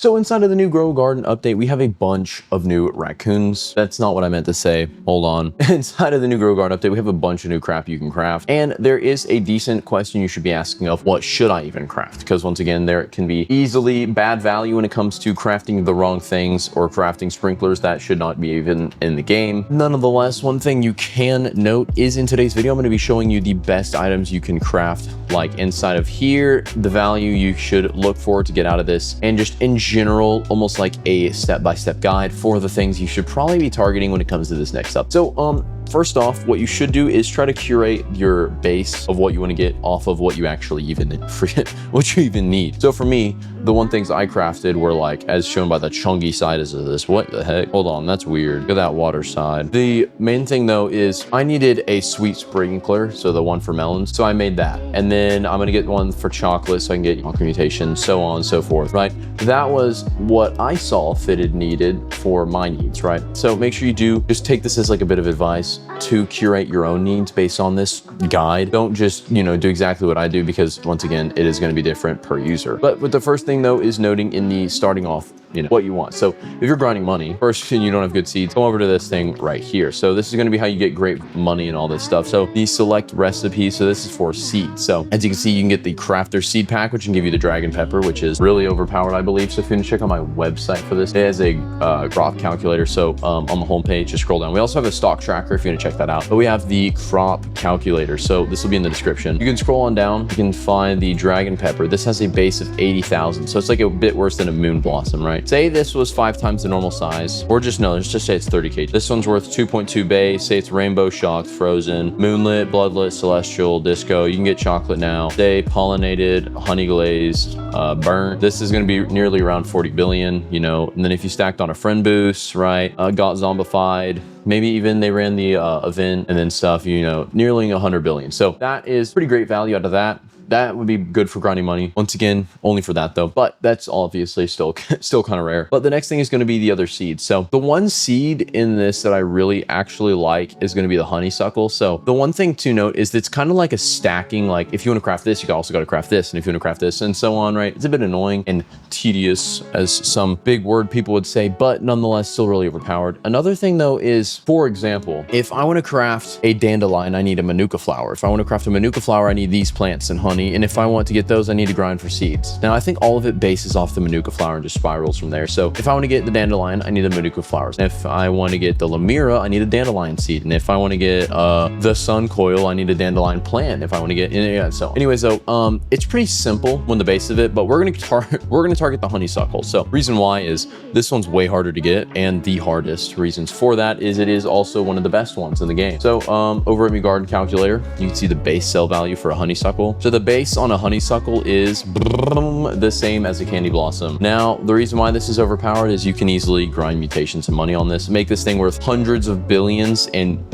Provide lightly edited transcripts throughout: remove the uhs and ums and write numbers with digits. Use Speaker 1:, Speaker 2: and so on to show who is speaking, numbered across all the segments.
Speaker 1: So inside of the new Grow Garden update, we have a bunch of new raccoons. That's not what I meant to say. Hold on. Inside of the new Grow Garden update, we have a bunch of new crap you can craft. And there is a decent question you should be asking of what should I even craft? Because once again, there can be easily bad value when it comes to crafting the wrong things or crafting sprinklers that should not be even in the game. Nonetheless, one thing you can note is in today's video, I'm going to be showing you the best items you can craft. Like inside of here, the value you should look for to get out of this, and just in general, almost like a step-by-step guide for the things you should probably be targeting when it comes to this next up. So first off, what you should do is try to curate your base of what you want to get off of what you actually even what you even need. So for me, the one things I crafted were like, as shown by the chunky side is this. What the heck? Hold on, that's weird. Look at that water side. The main thing though is I needed a sweet sprinkler, so the one for melons. So I made that. And then I'm gonna get one for chocolate so I can get chocolate mutation, so on and so forth, right? That was what I saw fitted needed for my needs, right? So make sure you do just take this as like a bit of advice to curate your own needs based on this guide. Don't just, do exactly what I do, because once again, it is going to be different per user. But with the first thing though is noting in the starting off, what you want. So if you're grinding money first and you don't have good seeds, come over to this thing right here. So this is going to be how you get great money and all this stuff. So the select recipe. So this is for seeds. So as you can see, you can get the crafter seed pack, which can give you the dragon pepper, which is really overpowered, I believe. So if you want to check out my website for this, it has a crop calculator. So on the homepage, just scroll down. We also have a stock tracker if you want to check that out. But we have the crop calculator. So this will be in the description. You can scroll on down. You can find the dragon pepper. This has a base of 80,000. So it's like a bit worse than a moon blossom, right? Say this was 5 times the normal size, or just no, let's just say it's 30 kg. This one's worth 2.2 base. Say it's rainbow, shocked, frozen, moonlit, bloodlit, celestial, disco. You can get chocolate now. Say pollinated, honey glazed, burnt. This is going to be nearly around 40 billion, and then if you stacked on a friend boost, right, got zombified, maybe even they ran the event and then stuff, nearly 100 billion. So that is pretty great value out of that. That would be good for grinding money. Once again, only for that though, but that's obviously still kind of rare. But the next thing is going to be the other seeds. So the one seed in this that I really actually like is going to be the honeysuckle. So the one thing to note is that it's kind of like a stacking, like if you want to craft this, you also got to craft this. And if you want to craft this and so on, right? It's a bit annoying and tedious, as some big word people would say, but nonetheless still really overpowered. Another thing though is, for example, if I want to craft a dandelion, I need a manuka flower. If I want to craft a manuka flower, I need these plants and honey. And if I want to get those, I need to grind for seeds. Now, I think all of it bases off the manuka flower and just spirals from there. So if I want to get the dandelion, I need the manuka flowers. If I want to get the lemira, I need a dandelion seed. And if I want to get the sun coil, I need a dandelion plant. If I want to get, so anyways, though, it's pretty simple on the base of it, but we're going to target the honeysuckle. So reason why is this one's way harder to get, and the hardest reasons for that is it is also one of the best ones in the game. So over at my garden calculator, you can see the base sell value for a honeysuckle. So the base on a honeysuckle is the same as a candy blossom. Now, the reason why this is overpowered is you can easily grind mutations and money on this, make this thing worth hundreds of billions and,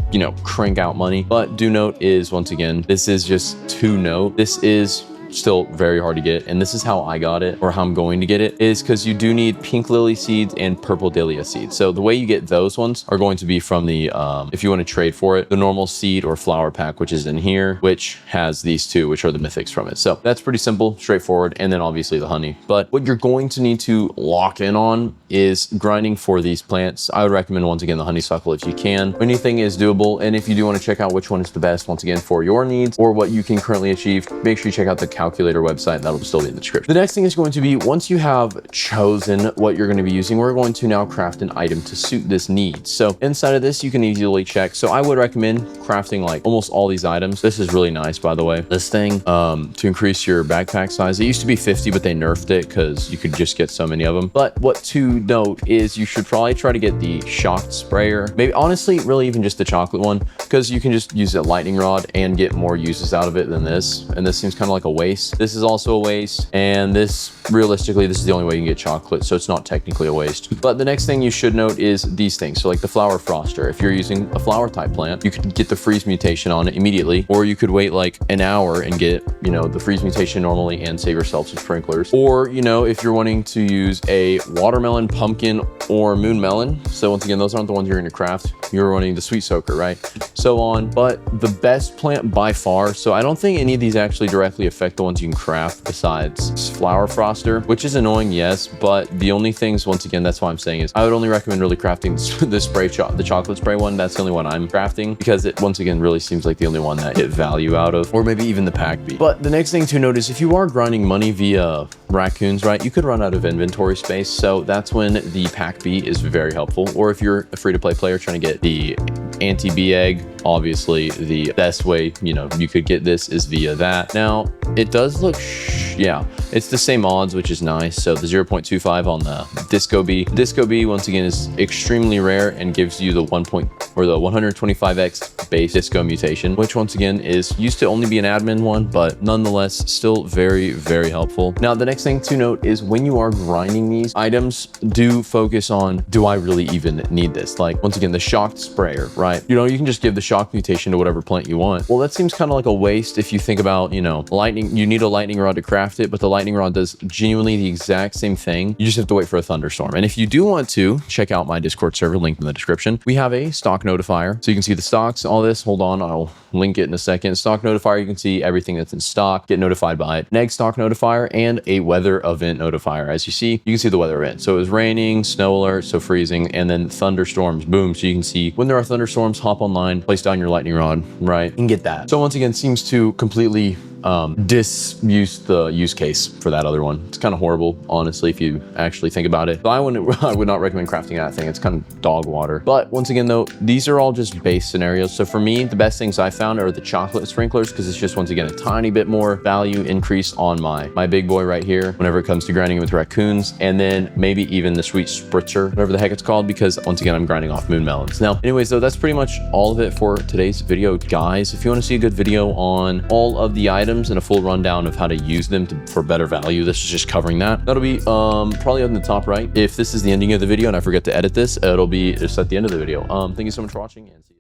Speaker 1: crank out money. But do note is, once again, this is just to note, this is still very hard to get, and this is how I got it, or how I'm going to get it, is because you do need pink lily seeds and purple dahlia seeds. So the way you get those ones are going to be from the if you want to trade for it, the normal seed or flower pack, which is in here, which has these two, which are the mythics from it. So that's pretty simple, straightforward, and then obviously the honey. But what you're going to need to lock in on is grinding for these plants. I would recommend, once again, the honeysuckle if you can. Anything is doable, and if you do want to check out which one is the best, once again, for your needs or what you can currently achieve, make sure you check out the calculator website. That'll still be in the description. The next thing is going to be, once you have chosen what you're going to be using, we're going to now craft an item to suit this need. So inside of this, you can easily check. So I would recommend crafting like almost all these items. This is really nice, by the way. This thing to increase your backpack size. It used to be 50, but they nerfed it because you could just get so many of them. But what to note is you should probably try to get the shocked sprayer. Maybe honestly, really even just the chocolate one, because you can just use a lightning rod and get more uses out of it than this. And this seems kind of like a waste. This is also a waste, and this, realistically, this is the only way you can get chocolate, so it's not technically a waste. But the next thing you should note is these things. So like the flower froster, if you're using a flower type plant, you could get the freeze mutation on it immediately, or you could wait like an hour and get, the freeze mutation normally and save yourself some sprinklers. Or, if you're wanting to use a watermelon, pumpkin, or moon melon. So once again, those aren't the ones you're gonna craft. You're running the sweet soaker, right? So on, but the best plant by far, so I don't think any of these actually directly affect the ones you can craft besides flower froster, which is annoying, yes, but the only things, once again, that's why I'm saying is I would only recommend really crafting the chocolate spray one. That's the only one I'm crafting because it, once again, really seems like the only one that get value out of, or maybe even the pack bee. But the next thing to note is if you are grinding money via raccoons, right, you could run out of inventory space. So that's when the pack bee is very helpful. Or if you're a free-to-play player trying to get the anti-bee egg, obviously the best way, you know, you could get this is via that. Now, it does look, yeah, it's the same odds, which is nice. So the 0.25 on the Disco Bee. Disco Bee, once again, is extremely rare and gives you the 125x base Disco mutation, which once again is used to only be an admin one, but nonetheless, still very, very helpful. Now, the next thing to note is when you are grinding these items, do focus on, do I really even need this? Like, once again, the shocked sprayer, right? You know, you can just give the shock mutation to whatever plant you want. Well, that seems kind of like a waste if you think about, you know, lightning, you need a lightning rod to craft it, but the lightning rod does genuinely the exact same thing. You just have to wait for a thunderstorm. And if you do want to, check out my Discord server, link in the description. We have a stock notifier. So you can see the stocks, all this. Hold on, I'll link it in a second. Stock notifier, you can see everything that's in stock, get notified by it. Neg stock notifier and a weather event notifier. As you see, you can see the weather event. So it was raining, snow alert, so freezing, and then thunderstorms, boom. So you can see when there are thunderstorms, hop online, place down your lightning rod, right, and get that. So once again, seems to completely disuse the use case for that other one. It's kind of horrible, honestly, if you actually think about it. But I would not recommend crafting that thing. It's kind of dog water. But once again, though, these are all just base scenarios. So for me, the best things I found are the chocolate sprinklers, because it's just, once again, a tiny bit more value increase on my big boy right here whenever it comes to grinding with raccoons, and then maybe even the sweet spritzer, whatever the heck it's called, because once again, I'm grinding off moon melons. Now, anyways, though, that's pretty much all of it for today's video, guys. If you want to see a good video on all of the items and a full rundown of how to use them for better value, this is just covering that. That'll be probably on the top right. If this is the ending of the video and I forget to edit this, it'll be just at the end of the video. Thank you so much for watching, and see you.